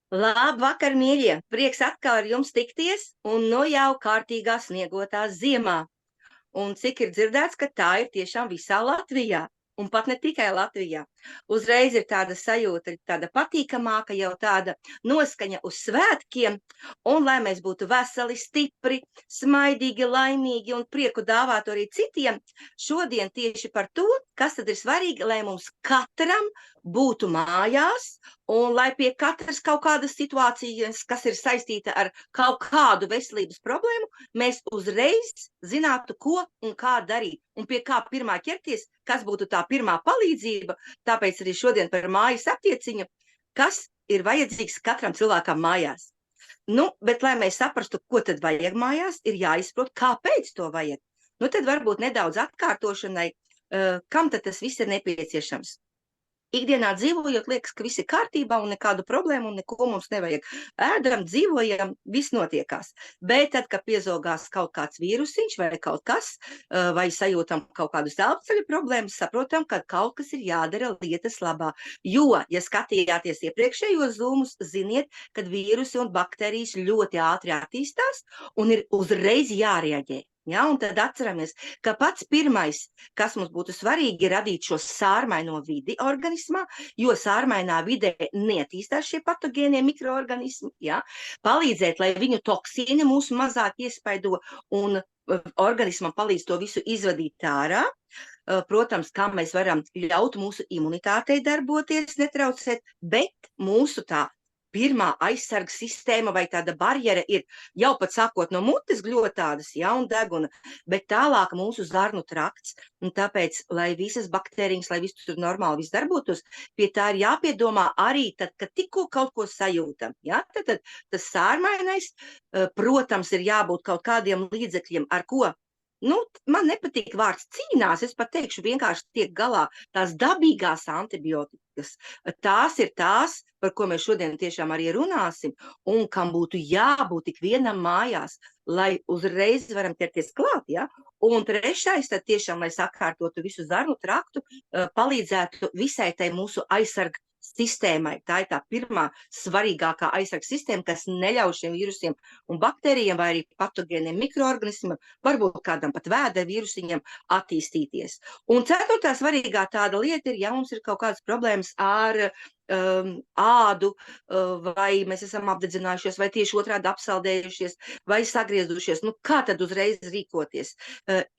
Labvakar, mīļie! Prieks atkal ar jums tikties, un nu jau kārtīgā sniegotā ziemā. Un cik ir dzirdēts, ka tā ir tiešām visā Latvijā, un pat ne tikai Latvijā. Uzreiz ir tāda sajūta, tāda patīkamāka, jau tāda noskaņa uz svētkiem, un lai mēs būtu veseli, stipri, smaidīgi, laimīgi un prieku dāvātu arī citiem, šodien tieši par to, kas tad ir svarīgi, lai mums katram būtu mājās, un lai pie katras kaut kādas situācijas, kas ir saistīta ar kaut kādu veselības problēmu, mēs uzreiz zinātu, ko un kā darīt, un pie kā pirmā ķerties, kas būtu tā pirmā palīdzība. Tāpēc arī šodien par mājas aptieciņu, kas ir vajadzīgs katram cilvēkam mājās. Nu, bet, lai mēs saprastu, ko tad vajag mājās, ir jāizprot, kāpēc to vajag. Nu, tad varbūt nedaudz atkārtošanai, kam tad tas viss ir nepieciešams. Ikdienā dzīvojot, liekas, ka viss ir kārtībā un nekādu problēmu un neko mums nevajag. Ēdam, dzīvojam, viss notiekās. Bet tad, kad piezogās kaut kāds vīrusiņš vai kaut kas, vai sajūtam kaut kādus elpceļu problēmas, saprotam, ka kaut kas ir jādara lietas labā. Jo, ja skatījāties iepriekšējos zūmus, ziniet, kad vīrusi un baktērijas ļoti ātri attīstās un ir uzreiz jārēģē. Ja, un tad atceramies, ka pats pirmais, kas mums būtu svarīgi, ir radīt šo sārmaino vidi organismā, jo sārmainā vidē neattīstās šie patogēnie mikroorganismi, ja, palīdzēt, lai viņu toksīni mūs mazāk iespaido un organismam palīdz to visu izvadīt ārā. Protams, kā mēs varam ļaut mūsu imunitātei darboties, netraucēt, bet mūsu tā pirmā aizsarga sistēma vai tāda barjera ir jau pat sākot no mutes gļotādas, ja, un deguna, bet tālāk mūsu zarnu trakts, un tāpēc, lai visas baktērijas, lai viss tur normāli viss darbotos, pie tā ir jāpiedomā arī tad, kad tikko kaut ko sajūtam, ja, tad tas sārmainais, protams, ir jābūt kaut kādiem līdzekļiem, ar ko. Nu, man nepatīk vārds cīnās, es pat teikšu vienkārši tiek galā tās dabīgās antibiotikas. Tās ir tās, par ko mēs šodien tiešām arī runāsim, un kam būtu jābūt tik vienam mājās, lai uzreiz varam ķerties klāt, ja? Un trešais, tad tiešām, lai sakārtotu visu zarnu traktu, palīdzētu visai tai mūsu aizsarga sistēmai. Tā ir tā pirmā svarīgākā aizsarga sistēma, kas neļauj šiem vīrusiem un baktērijiem vai arī patogēniem mikroorganismiem, varbūt kādam pat vēdera vīrusiņam attīstīties. Un ceturtā svarīgā tāda lieta ir, ja mums ir kaut kādas problēmas ar ādu, vai mēs esam apdedzinājušies, vai tieši otrādi apsaldējušies, vai sagriezušies, nu kā tad uzreiz rīkoties?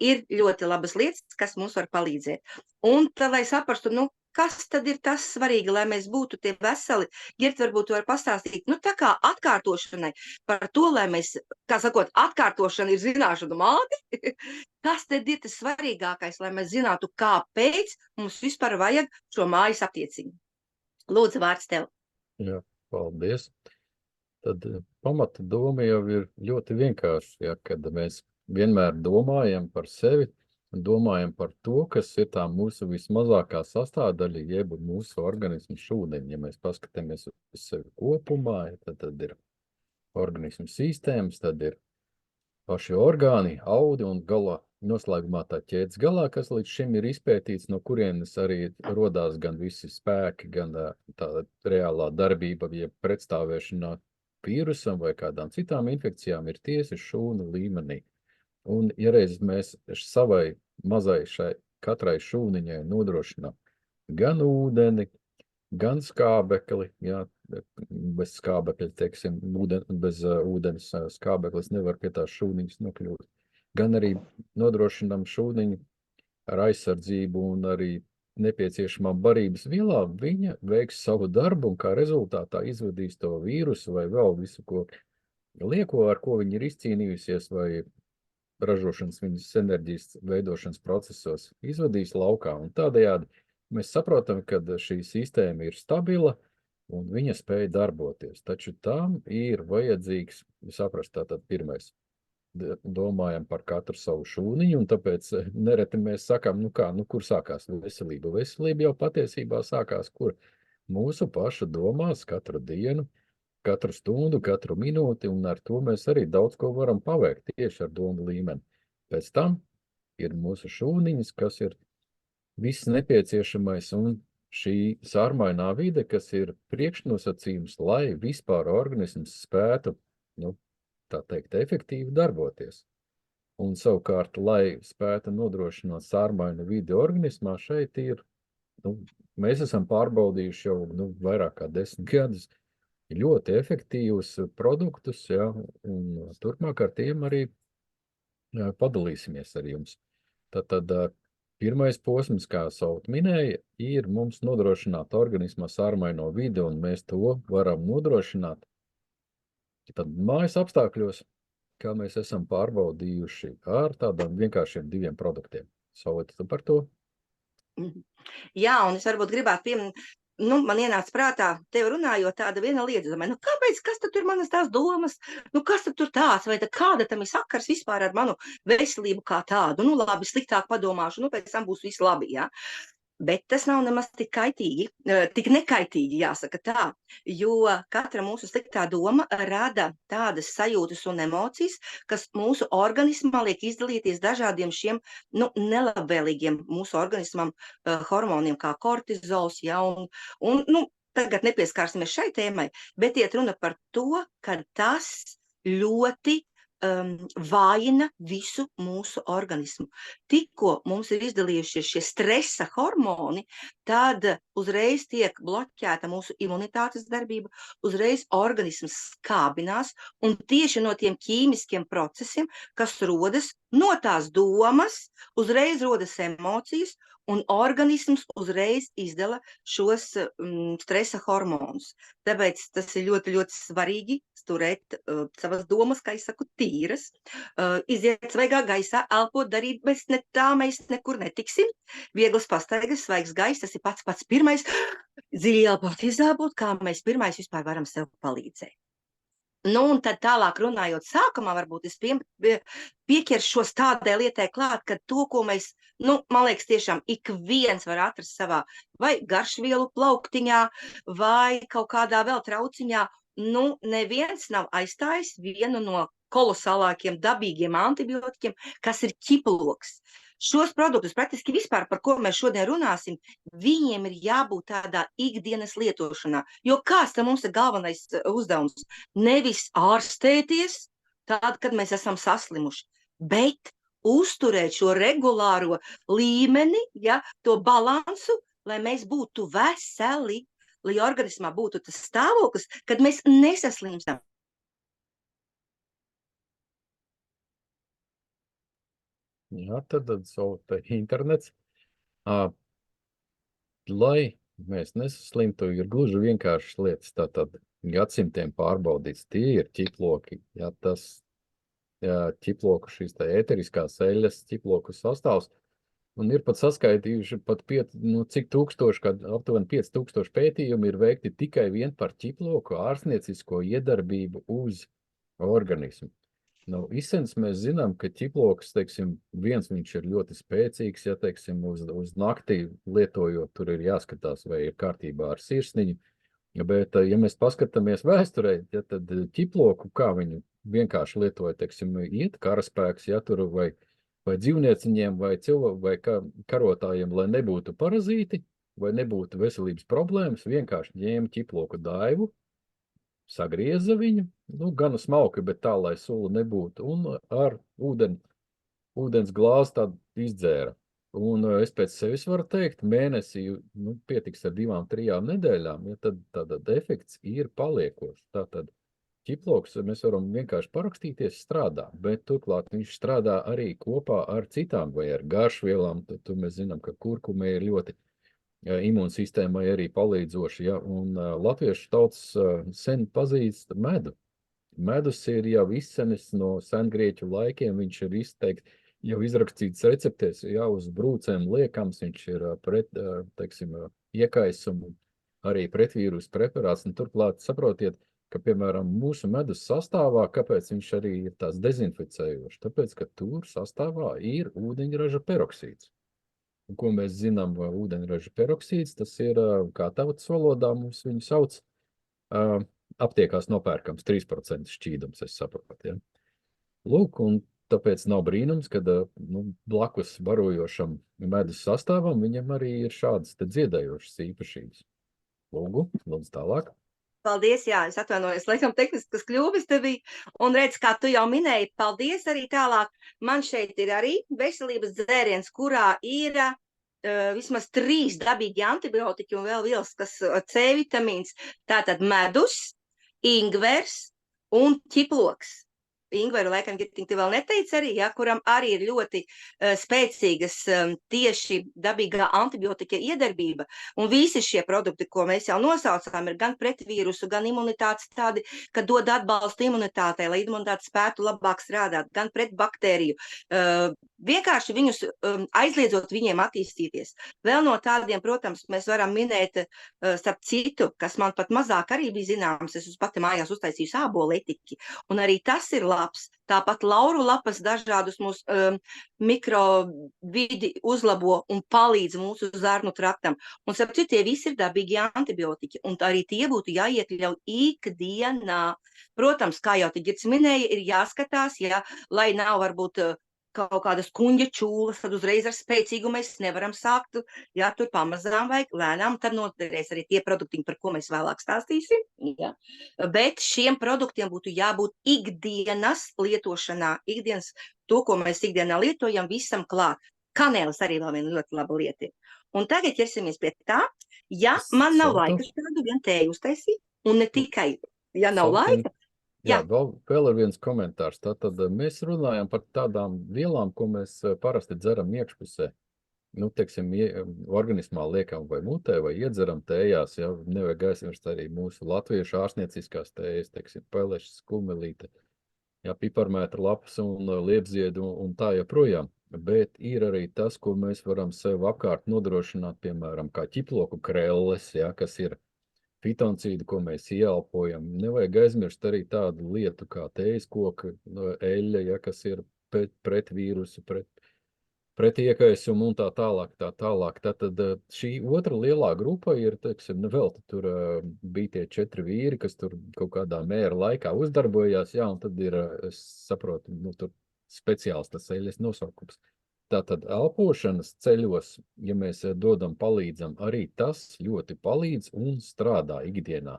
Ir ļoti labas lietas, kas mums var palīdzēt. Un tad, lai saprastu, nu, kas tad ir tas svarīgi, lai mēs būtu tie veseli? Girt, varbūt var pastāstīt, nu tā kā atkārtošanai par to, lai mēs, kā sakot, atkārtošana ir zināšanu māte, kas tad ir tas svarīgākais, lai mēs zinātu, kāpēc mums vispār vajag šo mājas aptieciņu. Lūdzu, vārds tev. Jā, paldies. Tad pamata doma jau ir ļoti vienkārši, ja, kad mēs vienmēr domājam par sevi, domājam par to, kas ir tā mūsu vismazākā sastāvdaļa, jeb mūsu organismu šūniņi. Ja mēs paskatāmies uz sevi kopumā, ja, tad ir organismu sistēmas, tad ir paši orgāni, audi un galā noslēgumā tā ķēdes galā, kas līdz šim ir izpētīts, no kurienes arī rodās gan visi spēki, gan tā reālā darbība, ja pretstāvēšanā vīrusam vai kādām citām infekcijām ir tiesi šūnu līmenī. Un, ja reiz mēs savai mazai šai katrai šūniņai nodrošinām gan ūdeni, gan skābekli, jā, bez skābekļa, teiksim, bez ūdens skābeklis nevar pie tās šūniņas nokļūt, gan arī nodrošinām šūniņu ar aizsardzību un arī nepieciešamām barības vielām, viņa veiks savu darbu un kā rezultātā izvadīs to vīrusu vai vēl visu, ko lieko, ar ko viņa ir izcīnījusies vai ražošanas viņas enerģijas veidošanas procesos izvadīs laukā. Un tādējādi mēs saprotam, ka šī sistēma ir stabila un viņa spēja darboties. Taču tam ir vajadzīgs, saprast, tātad pirmais, domājam par katru savu šūniņu, un tāpēc nereti mēs sakām, nu kā, nu kur sākās veselība? Veselība jau patiesībā sākās, kur mūsu paša domās katru dienu, katru stundu, katru minūti, un ar to mēs arī daudz ko varam paveikt tieši ar domu līmeni. Pēc tam ir mūsu šūniņas, kas ir viss nepieciešamais, un šī sārmainā vide, kas ir priekšnosacījums, lai vispār organisms spētu, nu, tā teikt, efektīvi darboties. Un savukārt, lai spētu nodrošināt sārmainu vidi organismā, šeit ir, nu, mēs esam pārbaudījuši jau vairāk kā 10 gadus ļoti efektīvus produktus, ja, un turpmāk ar tiem arī padalīsimies ar jums. Tad pirmais posms, kā Saut minēja, ir mums nodrošināt organismā sārmaino vidi, un mēs to varam nodrošināt tad mājas apstākļos, kā mēs esam pārbaudījuši ar tādām vienkāršiem 2 produktiem. Saut, tu par to? Jā, un es varbūt gribētu pieminēt, man ienāca prātā, tev runājot tāda viena lieta, domāju, kāpēc, kas tad tur manas tās domas, kas tad tur tāds, vai tad kāda tam ir sakars vispār ar manu veselību kā tādu, labi, sliktāk padomāšu, pēc tam būs viss labi, jā. Bet tas nav nemaz tik kaitīgi, tik nekaitīgi, jāsaka tā, jo katra mūsu sliktā doma rada tādas sajūtas un emocijas, kas mūsu organismā liek izdalīties dažādiem šiem, nelabvēlīgiem mūsu organismam hormoniem, kā kortizols, ja, un tagad nepieskārsimies šai tēmai, bet iet runa par to, ka tas ļoti vājina visu mūsu organismu. Tikko mums ir izdalījušies šie stresa hormoni, tad uzreiz tiek bloķēta mūsu imunitātes darbība, uzreiz organisms skābinās, un tieši no tiem ķīmiskiem procesiem, kas rodas no tās domas, uzreiz rodas emocijas, un organisms uzreiz izdala šos stresa hormonus. Tāpēc tas ir ļoti, ļoti svarīgi turēt savas domas, kā es saku, tīras, iziet svaigā gaisā, elpot, darīt, bet tā mēs nekur netiksim. Vieglas pastaigas, svaigs gaiss, tas ir pats pirmais, dziļi elpot, izelpot, kā mēs pirmais vispār varam sev palīdzēt. Un tad tālāk runājot sākumā, varbūt es pieķeršos tādai lietai klāt, ka to, ko mēs, man liekas, tiešām ik viens var atrast savā vai garšvielu plauktiņā, vai kaut kādā vēl trauciņā, neviens nav aizstājis vienu no kolosālākiem dabīgiem antibiotikiem, kas ir ķiploks. Šos produktus praktiski vispār, par ko mēs šodien runāsim, viņiem ir jābūt tādā ikdienas lietošanā. Jo kāds tam mums ir galvenais uzdevums? Nevis ārstēties tad, kad mēs esam saslimuši, bet uzturēt šo regulāro līmeni, ja, to balansu, lai mēs būtu veseli, lai organismā būtu tas stāvoklis, kad mēs nesaslimstam. Jā, tad Saut internets. Lai mēs nesaslimtu, ir gluži vienkāršas lietas, tātad gadsimtiem pārbaudīts, tie ir ķiploki, ja tas ķiploku šīs tā ēteriskās eļas, ķiploku sastāvs, un ir pat saskaitījuši pat cik tūkstoši, kad aptuveni 5000 pētījumi ir veikti tikai vien par ķiploku ārstniecisko iedarbību uz organismu. Izsens mēs zinām, ka ķiploks, teiksim, viņš ir ļoti spēcīgs, ja, teiksim, uz naktī lietojot, tur ir jāskatās, vai ir kārtībā ar sirsniņu, bet, ja mēs paskatāmies vēsturē, ja, tad ķiploku, kā viņu vienkārši lietoja, teiksim, iet karaspēks, ja, tur vai dzīvnieciņiem, vai karotājiem, lai nebūtu parazīti, vai nebūtu veselības problēmas, vienkārši ņēma ķiploku daivu, sagrieza viņu, gana smalki, bet tā, lai sula nebūtu, un ar ūdens glāzi tādu izdzēra. Un es pēc sevis varu teikt, mēnesī pietiks ar 2-3 nedēļām, ja tad efekts ir paliekošs. Tātad ķiploks, mēs varam vienkārši parakstīties, strādā, bet turklāt viņš strādā arī kopā ar citām vai ar garšvielām. Tad mēs zinām, ka kurkuma ir ļoti imūnsistēmai arī palīdzoši, ja, un latviešu tauts sen pazīst medu. Medus ir jau izcenis no sengrieķu laikiem, viņš ir izteikti jau izrakstīts receptēs, jau uz brūcēm liekams, viņš ir iekaisumu, arī pretvīrus preparāts, un turklāt saprotiet, ka, piemēram, mūsu medus sastāvā, kāpēc viņš arī ir tās dezinficējošs? Tāpēc, ka tur sastāvā ir ūdeņraža peroksīds. Un, ko mēs zinām, ūdeņraža peroksīds, tas ir, kā tautas valodā mums viņu sauc, aptiekās nopērkams 3% šķīdums, es saprotu, ja. Lūk, un tāpēc nav brīnums, kad blakus barojošam medus sastāvam viņam arī ir šādas te dziedējošas īpašības. Lūdzu tālāk. Paldies, jā, es atvainojos, laikam tehniskas kļūmes te bija, un redz, kā tu jau minēji, paldies arī tālāk. Man šeit ir arī veselības dzēriens, kurā ir vismaz 3 dabīgi antibiotiķi un vēl vielas, kas C vitamīns, tātad medus, ingvers un ķiploks. Ingveru laikam Girtiņa vēl neteica arī, ja, kuram arī ir ļoti spēcīgas tieši dabīgā antibiotika iedarbība. Un visi šie produkti, ko mēs jau nosaucām, ir gan pret vīrusu, gan imunitātes tādi, ka dod atbalstu imunitātei, lai imunitāte spētu labāk strādāt, gan pret baktēriju. Vienkārši viņus aizliedzot viņiem attīstīties. Vēl no tādiem, protams, mēs varam minēt starp citu, kas man pat mazāk arī bija zināms, es pati mājās uztaisīju ābolu etiķi, un arī tas ir labs. Tāpat lauru lapas dažādus mūsu mikrovidi uzlabo un palīdz mūsu zarnu traktam. Un starp citu, tie visi ir dabīgi antibiotiķi, un arī tie būtu jāiekļauj ikdienā. Protams, kā jau Girts minēja, ir jāskatās, ja, lai nav varbūt kaut kādas kuņģa čūlas, tad uzreiz ar spēcīgu mēs nevaram sākt, jā, tur pamazām vajag lēnām, tad noderēs arī tie produkti, par ko mēs vēlāk stāstīsim, jā. Bet šiem produktiem būtu jābūt ikdienas lietošanā, ikdienas to, ko mēs ikdienā lietojam, visam klāt. Kanēlis arī vēl viena ļoti laba lieta. Un tagad ķersimies pie tā, ja man nav laika šādu vien tēju uztaisīt, un ne tikai, ja nav laika. Jā, vēl ir viens komentārs. Tātad mēs runājam par tādām vielām, ko mēs parasti dzeram iekšpusē. Nu, teiksim, organismā liekam vai mutē, vai iedzeram tējās, ja nevajag aizmirst arī mūsu latviešu ārstnieciskās tējas, teiksim, pelešas, kumelīte, jā, piparmētra lapas un liepziedu un tā joprojām. Bet ir arī tas, ko mēs varam sev apkārt nodrošināt, piemēram, kā ķiploku krelles, jā, kas ir fitoncīdi, ko mēs ieelpojam. Nevajag aizmirst arī tādu lietu kā tējas koka, eļļa, ja, kas ir pret vīrusu, pret iekaisumu un tā tālāk. Tātad šī otra lielā grupa ir, teiksim, vēl tur bija tie 4 vīri, kas tur kaut kādā mēra laikā uzdarbojās, jā, un tad ir, es saprotu, nu, tur speciāls tas eļļas nosaukums. Tātad elpošanas ceļos, ja mēs palīdzam, arī tas ļoti palīdz un strādā ikdienā.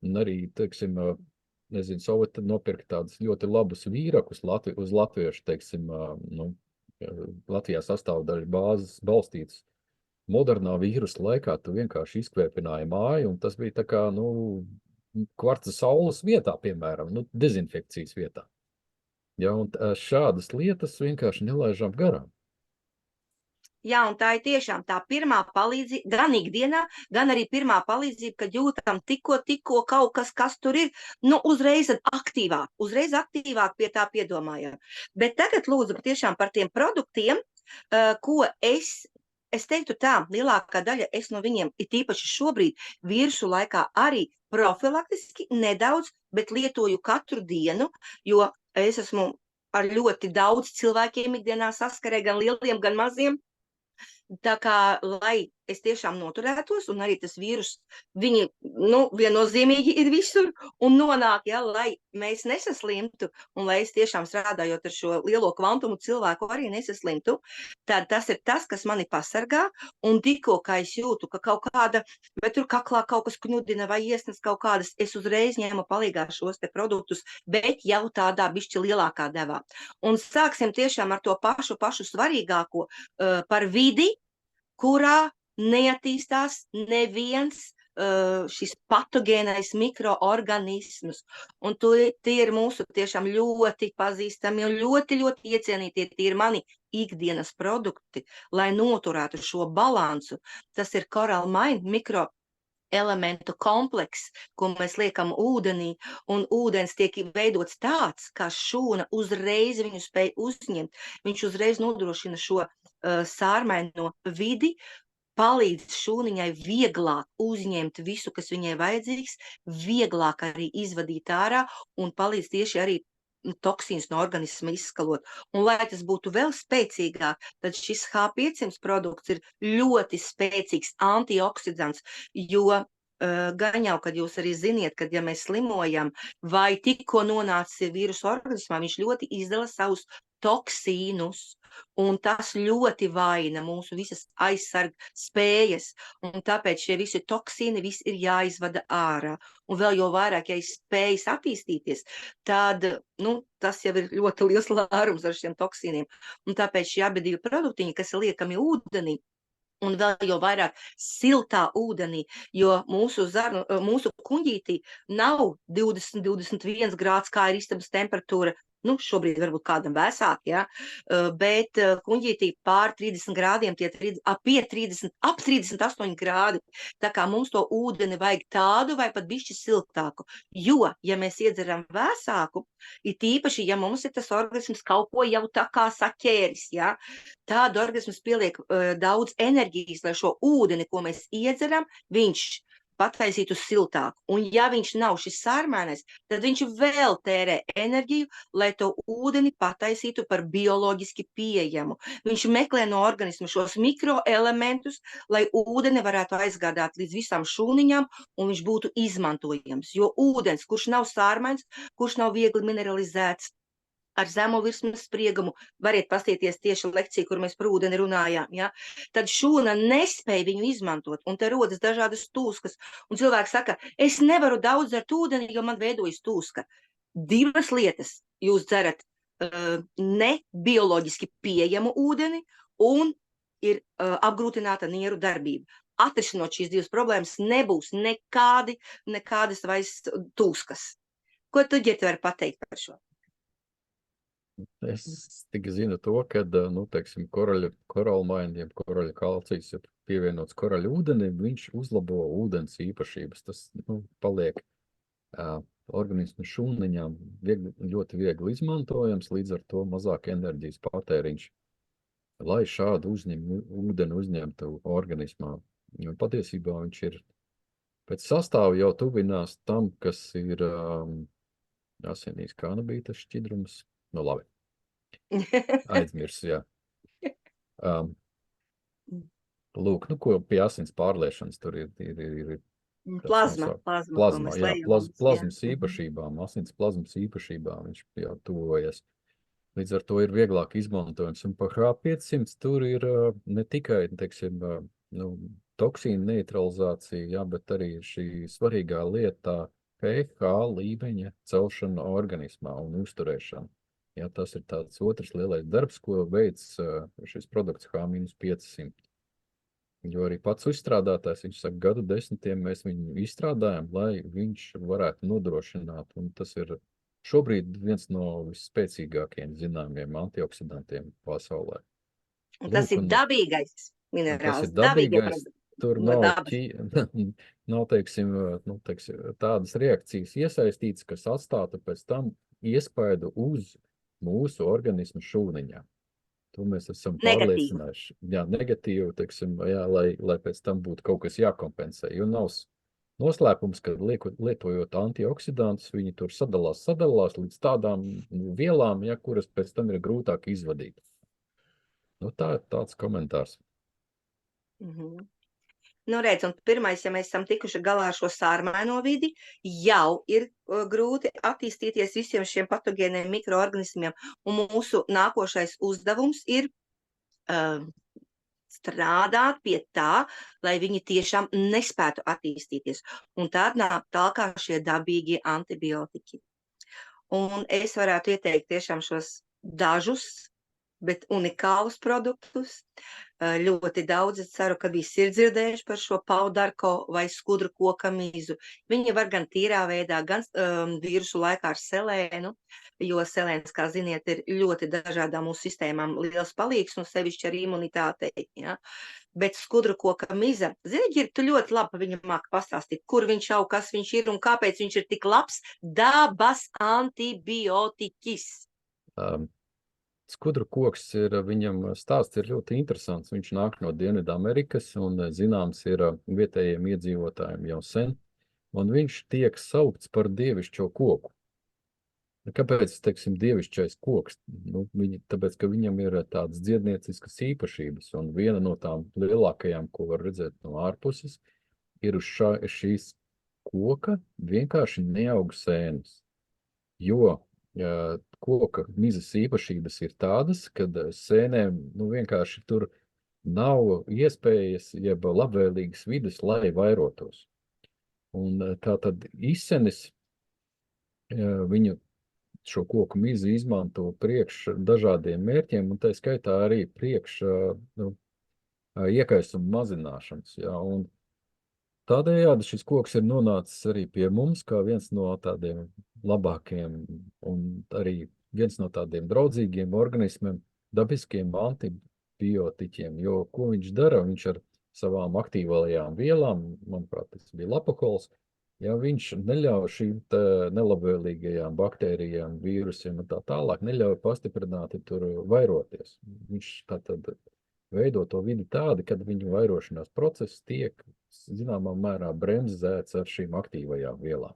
Un arī, teiksim, nezinu, Soveti nopirka tādus ļoti labus vīrakus uz latviešu, teiksim, nu, Latvijā sastāvdaļu bāzes balstītas. Modernā vīrusa laikā tu vienkārši izkvēpināji māju, un tas bija tā kā, nu, kvarca saules vietā, piemēram, nu, dezinfekcijas vietā. Ja, un šādas lietas vienkārši nelaižam garām. Jā, un tā ir tiešām tā pirmā palīdzība, gan ikdienā, gan arī pirmā palīdzība, kad jūtam tikko kaut kas tur ir, nu, uzreiz aktīvāk pie tā piedomājam. Bet tagad lūdzu tiešām par tiem produktiem, ko es teiktu tā, lielākā daļa es no viņiem, it īpaši šobrīd vīrusu laikā arī profilaktiski nedaudz, bet lietoju katru dienu, jo es esmu ar ļoti daudz cilvēkiem ikdienā saskarē, gan lieliem, gan maziem. Tā kā, lai es tiešām noturētos, un arī tas vīrus, viņi, nu, viennozīmīgi ir visur un nonāk, ja, lai mēs nesaslimtu, un lai es tiešām strādājot ar šo lielo kvantumu cilvēku arī nesaslimtu, tad tas ir tas, kas mani pasargā, un tikko, kā es jūtu, ka kaut kāda, vai tur kaklā kaut kas kņudina vai iesnas kaut kādas, es uzreiz ņēmu palīgā šos te produktus, bet jau tādā bišķi lielākā devā. Un sāksim tiešām ar to pašu svarīgāko par vidi, kurā neattīstās neviens šis patogēnais mikroorganismus. Un tie ir mūsu tiešām ļoti pazīstami un ļoti iecienītie. Tie ir mani ikdienas produkti, lai noturētu šo balansu. Tas ir Coral Mine mikroelementu kompleks, ko mēs liekam ūdenī, un ūdens tiek veidots tāds, kā šūna uzreiz viņu spēj uzņemt. Viņš uzreiz nodrošina šo sārmaino vidi, palīdz šūniņai vieglāk uzņemt visu, kas viņai vajadzīgs, vieglāk arī izvadīt ārā un palīdz tieši arī toksīns no organisma izskalot. Un lai tas būtu vēl spēcīgāk, tad šis H500 produkts ir ļoti spēcīgs antioksidants, jo gan jau, kad jūs arī ziniet, kad ja mēs slimojam vai tikko nonācis vīrusu organismā, viņš ļoti izdala savus toksīnus, un tas ļoti vaina mūsu visas aizsarg spējas, un tāpēc šie visi toksīni visi ir jāizvada ārā. Un vēl jau vairāk, ja ir spējas attīstīties, tad, tas jau ir ļoti liels lērums ar šiem toksīniem. Un tāpēc šie abi divi produktiņi, kas ir liekami ūdenī, un vēl jau vairāk siltā ūdenī, jo mūsu kuņģītī nav 20-21 grāds, kā ir istabas temperatūra. Šobrīd varbūt kādam vēsāk, ja? Bet kuņģītī pār 30 grādiem, ap 38 grādi. Tā kā mums to ūdeni vajag tādu vai pat bišķi siltāku. Jo, ja mēs iedzeram vēsāku, ir tīpaši, ja mums ir tas organisms kaut ko jau tā kā saķēris, ja? Tāda organisms pieliek daudz enerģijas, lai šo ūdeni, ko mēs iedzeram, viņš pataisītu siltāku. Un ja viņš nav šis sārmēnais, tad viņš vēl tērē enerģiju, lai to ūdeni pataisītu par bioloģiski pieejamu. Viņš meklē no organisma šos mikroelementus, lai ūdeni varētu aizgādāt līdz visām šūniņām, un viņš būtu izmantojams. Jo ūdens, kurš nav sārmēns, kurš nav viegli mineralizēts, ar zemo virsmas spriegumu, variet paskatīties tieši lekciju, kur mēs par ūdeni runājām, ja? Tad šūna nespēja viņu izmantot, un te rodas dažādas tūskas. Un cilvēks saka, es nevaru daudz dzert ūdeni, jo man veidojas tūska. Divas lietas. Jūs dzerat ne bioloģiski pieejamu ūdeni, un ir apgrūtināta nieru darbība. Atrisinot šīs divas problēmas, nebūs nekādas vairs tūskas. Ko tu, Girta, vari pateikt par šo? Es tikai zinu to, ka, teiksim, koralmaini, jeb koraļa kalcijs, ja pievienots koraļa ūdenim, viņš uzlabo ūdens īpašības. Tas, paliek organismu šūniņām ļoti viegli izmantojams, līdz ar to mazāk enerģijas patēriņš, lai šādu ūdeni uzņemtu organismā. Un patiesībā viņš ir pēc sastāva jau tuvinās tam, kas ir asinīs, kā bija tas šķidrums. Labi. Aizmirs, jā. Lūk, ko pie asins pārliešanas tur ir plazma, plazmas īpašībām, asins plazmas īpašībām viņš jau tuvojas. Līdz ar to ir vieglāk izmantojams. Un par H500 tur ir ne tikai, teiksim, toksīna neutralizācija, jā, bet arī šī svarīgā lieta pH līmeņa celšana organismā un uzturēšana. Jā, tas ir tāds otrs lielais darbs, ko veic šis produkts H-500. Jo arī pats uzstrādātājs, viņš saka, gadu desmitiem mēs viņu izstrādājam, lai viņš varētu nodrošināt. Un tas ir šobrīd viens no visspēcīgākajiem zināmiem antioksidantiem pasaulē. Un tas ir dabīgais minerāls. Tas ir dabīgais. Tur nav teiksim, tādas reakcijas iesaistītas, kas atstātu pēc tam iespaidu uz mūsu organismu šūniņā. To mēs esam pārliecinājuši. Jā, negatīvi, teiksim, jā, lai pēc tam būtu kaut kas jākompensē. Jo nav noslēpums, ka lietojot antioksidantus, viņi tur sadalās līdz tādām vielām, ja, kuras pēc tam ir grūtāk izvadīt. Tā ir tāds komentārs. Redz, un pirmais, ja mēs esam tikuši galā ar šo sārmaino vidi, jau ir grūti attīstīties visiem šiem patogēniem mikroorganismiem, un mūsu nākošais uzdevums ir strādāt pie tā, lai viņi tiešām nespētu attīstīties. Un tad nāk tālāk šie dabīgie antibiotiķi. Un es varētu ieteikt tiešām šos dažus, bet unikālus produktus. Ļoti daudz, es ceru, ka visi ir dzirdējuši par šo paudarko vai skudru koka mīzu. Viņi var gan tīrā veidā, gan vīrusu laikā ar selēnu, jo selēns, kā ziniet, ir ļoti dažādām mūsu sistēmām liels palīgs un sevišķi ar imunitātei. Ja? Bet skudru koka miza, zini, tu ļoti labi viņam māk pastāstīt, kur viņš jau, kas viņš ir un kāpēc viņš ir tik labs dabas antibiotiķis. Skudru koks viņam stāsts ir ļoti interesants. Viņš nāk no Dienvidamerikas un zināms ir vietējiem iedzīvotājiem jau sen. Un viņš tiek saukts par dievišķo koku. Kāpēc, teiksim, dievišķais koks? Tāpēc, ka viņam ir tādas dziednieciskas īpašības. Un viena no tām lielākajām, ko var redzēt no ārpuses, ir uz šīs koka vienkārši neaug sēnes. Jo koka mizas īpašības ir tādas, kad sēnēm, vienkārši tur nav iespējas, jeb labvēlīgas vides, lai vairotos. Un tā tad izsenis viņu šo koku mizi izmanto priekš dažādiem mērķiem, un tā skaitā arī priekš iekaisuma mazināšanas. Ja? Un tādējādi šis koks ir nonācis arī pie mums, kā viens no tādiem labākiem un arī viens no tādiem draudzīgiem organismiem, dabiskiem antibiotiķiem, jo ko viņš dara? Viņš ar savām aktīvajām vielām, manuprāt, tas bija lapakols, ja viņš neļauj šīm nelabvēlīgajām baktērijām, vīrusiem un tā tālāk, neļauj pastiprināti tur vairoties. Viņš tātad veido to vidi tādi, kad viņu vairošanās process tiek, zināmā mērā, bremzēts ar šīm aktīvajām vielām.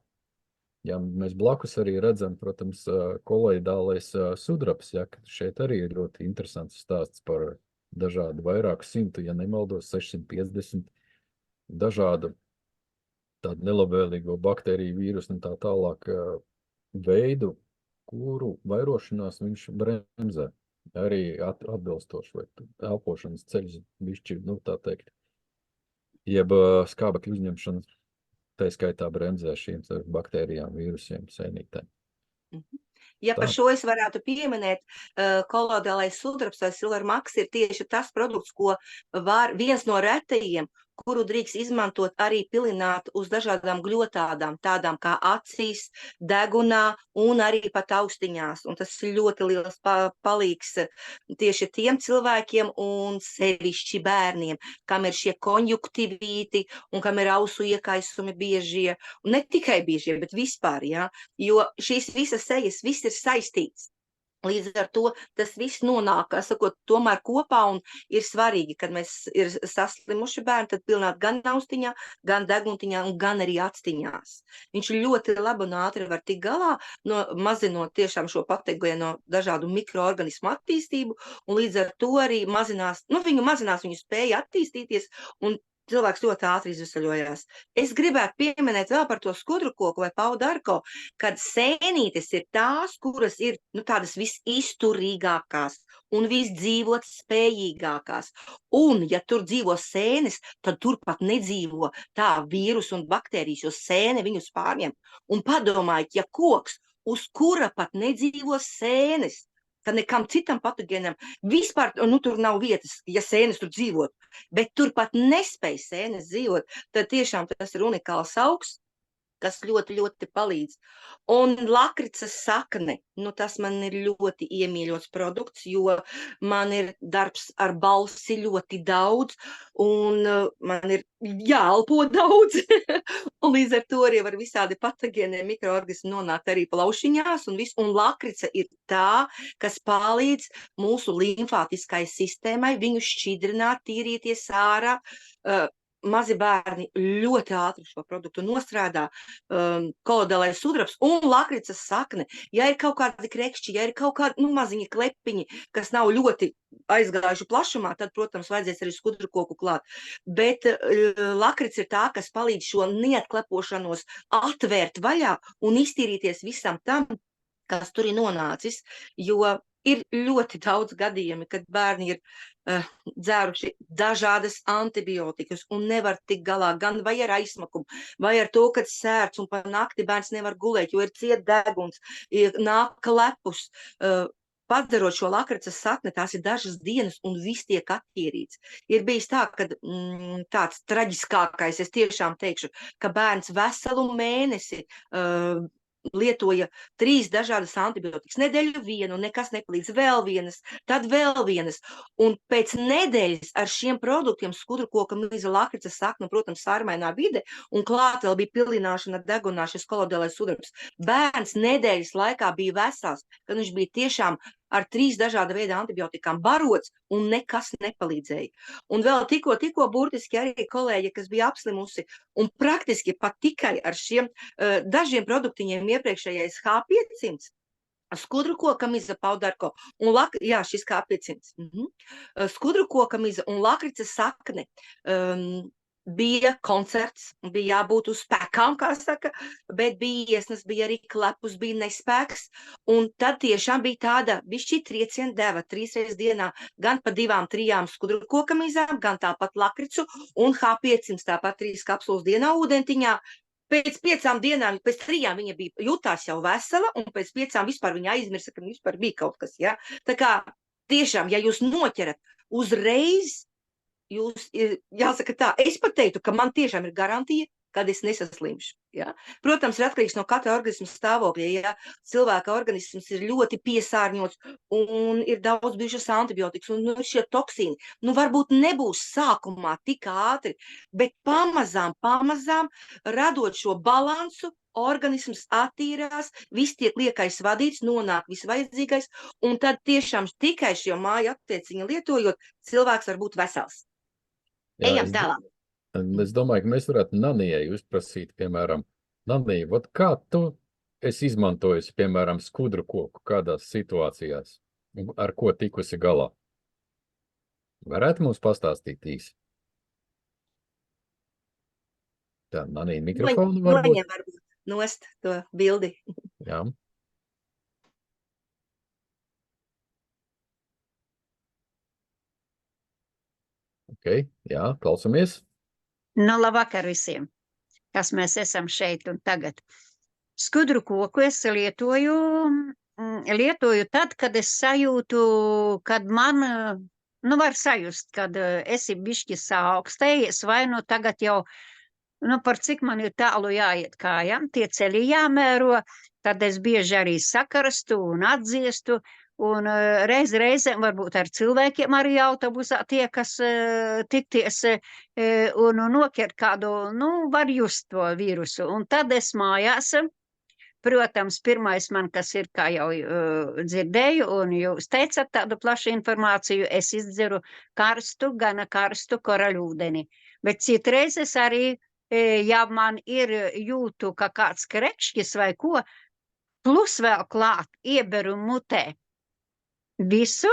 Ja mēs blakus arī redzam, protams, koloidālais sudrabs, ja, kad šeit arī ir ļoti interesants stāsts par dažādu vairāku simtu, ja nemaldos, 650 dažādu tādu nelabvēlīgo baktēriju, vīrusu un tā tālāk veidu, kuru vairošanās viņš bremzē. Arī atbilstoši vai elpošanas ceļus bišķi, tā teikt, jeb skābekļu uzņemšanas, tā skaitā bremzē šīm baktērijām, vīrusiem, sēnītēm. Ja par šo es varētu pieminēt, koloidālais sudrabs vai silvermaks ir tieši tas produkts, ko viens no retajiem, kuru drīkst izmantot arī pilināt uz dažādām gļotādām, tādām kā acīs, degunā un arī pat austiņās. Un tas ir ļoti liels palīgs tieši tiem cilvēkiem un sevišķi bērniem, kam ir šie konjuktivīti un kam ir ausu iekaisumi biežie. Un ne tikai biežie, bet vispār, ja? Jo šīs visas sejas, viss ir saistīts. Līdz ar to tas viss nonāk, sakot, tomēr kopā un ir svarīgi, kad mēs ir saslimuši bērni, tad pilināt gan austiņā, gan deguntiņā un gan arī actiņās. Viņš ļoti labi un ātri var tikt galā, mazinot tiešām šo patogēno dažādu mikroorganismu attīstību, un līdz ar to arī mazinās viņu spēja attīstīties un cilvēks ļoti ātri izvesaļojās. Es gribētu pieminēt vēl par to skudrukoku vai paudarko, kad sēnītes ir tās, kuras ir tādas visizturīgākās un visdzīvot spējīgākās. Un, ja tur dzīvo sēnes, tad turpat nedzīvo tā vīrus un baktērijas, jo sēne viņus pārņem. Un padomājiet, ja koks, uz kura pat nedzīvo sēnes, tad nekam citam patogēnam vispār, tur nav vietas, ja sēnes tur dzīvot, bet tur pat nespēj sēnes dzīvot, tad tiešām tas ir unikāls augs, kas ļoti, ļoti palīdz. Un lakricas sakne, tas man ir ļoti iemīļots produkts, jo man ir darbs ar balsi ļoti daudz, un man ir jāelpo daudz, un līdz ar to arī var visādi patogēnie mikroorganismi nonākt arī plaušiņās, un lakrica ir tā, kas palīdz mūsu limfātiskai sistēmai viņu šķidrināt, tīrīties ārā. Mazi bērni ļoti ātri šo produktu nostrādā, koloidālais sudrabs un lakricas sakne. Ja ir kaut kādi krekšķi, ja ir kaut kādi maziņi klepiņi, kas nav ļoti aizgājuši plašumā, tad, protams, vajadzēs arī skudrukoku klāt. Bet lakrica ir tā, kas palīdz šo neatklepošanos atvērt vaļā un iztīrīties visam tam, kas tur ir nonācis, jo ir ļoti daudz gadījumi, kad bērni ir dzēruši dažādas antibiotikas un nevar tikt galā gan vai ar aizsmakumu, vai ar to, kad sērts un pa nakti bērns nevar gulēt, jo ir ciet deguns, nāk klepus. Padarot šo lakricas sakni, tās ir dažas dienas un viss tiek attīrīts. Ir bijis tā, ka tāds traģiskākais, es tiešām teikšu, ka bērns veselu mēnesi lietoja 3 dažādas antibiotikas. Nedēļu vienu, nekas nepalīdz, vēl vienas, tad vēl vienas. Un pēc nedēļas ar šiem produktiem skudrukoka, miza, lakrica, sakna, protams, sārmainā vide, un klāt vēl bija pilināšana, degunā šis koloidālais sudrabs. Bērns nedēļas laikā bija vesels, kad viņš bija tiešām ar 3 dažāda veida antibiotikām barots un nekas nepalīdzēja. Un vēl tikko burtiski arī kolēģi, kas bija apslimusi un praktiski pat tikai ar šiem dažiem produktiņiem iepriekšējais H500, skudrukoka miza, paudarko un šis K500. Skudrukoka miza un lakricas sakne. bija koncerts, bija jābūt uz spēkām, kā saka, bet bija iesnas, bija arī klepus, bija nespēks, un tad tiešām bija tāda bišķi trieciena deva 3 reizes dienā, gan pa 2-3 skudru kokamīzām, gan tāpat lakricu, un H500, tāpat 3 kapsulas dienā ūdentiņā. Pēc 5 dienām, pēc 3 viņa bija jutās jau vesela, un pēc 5 vispār viņa aizmirsa, ka vispār bija kaut kas, ja. Tā kā tiešām, ja jūs noķerat uzreiz, jūs, jāsaka tā, es pat teiktu, ka man tiešām ir garantija, kad es nesaslimšu. Ja? Protams, ir atkarīgs no katra organisma stāvokļa. Ja cilvēka organisms ir ļoti piesārņots un ir daudz bijušas antibiotikas un šie toksīni, varbūt nebūs sākumā tik ātri, bet pamazām radot šo balansu, organisms attīrās, viss tiek liekais vadīts, nonāk visvajadzīgais, un tad tiešām tikai šo māju attieciņu lietojot, cilvēks var būt vesels. Jā, Ejam tālāk. Es domāju, ka mēs varētu Nanijai uzprasīt, piemēram, Nanija, kā tu esi izmantojusi, piemēram, skudru koku kādās situācijās, ar ko tikusi galā? Varētu mums pastāstīt īsi? Tā, Nanija, mikrofonu varbūt? Noņem varbūt nost to bildi. Jā. Ok, jā, klausamies. Labvakar visiem, kas mēs esam šeit un tagad. Skudru koku es lietoju tad, kad es sajūtu, kad man, var sajust, kad esi bišķi saaugstējies, vai tagad jau, par cik man ir tālu jāiet kājām, tie ceļi jāmēro, tad es bieži arī sakarastu un atdziestu, un reizēm varbūt ar cilvēkiem arī autobusā tie, kas tikties un noķert kādu, var just to vīrusu. Un tad es mājās, protams, pirmais man, kas ir, kā jau dzirdēju, un jūs teicat tādu plašu informāciju, es izdzeru gana karstu koraļūdeni. Bet citreiz es arī, ja man ir jūtu, ka kāds krekšķis vai ko, plus vēl klāt ieberu mutē visu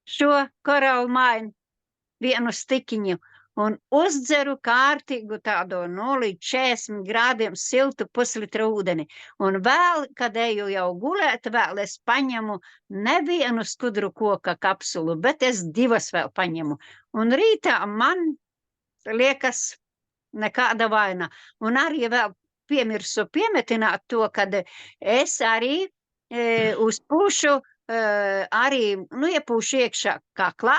šo koralu mainu, vienu stikiņu, un uzdzeru kārtīgu tādu līdz 40 grādiem siltu puslitra ūdeni. Un vēl, kad eju jau gulēt, vēl es paņemu nevienu skudru koka kapsulu, bet es 2 vēl paņemu. Un rītā man liekas nekāda vaina. Un arī vēl piemirsu piemetināt to, kad es arī uzpūšu arī, iepūšu iekšā kaklā,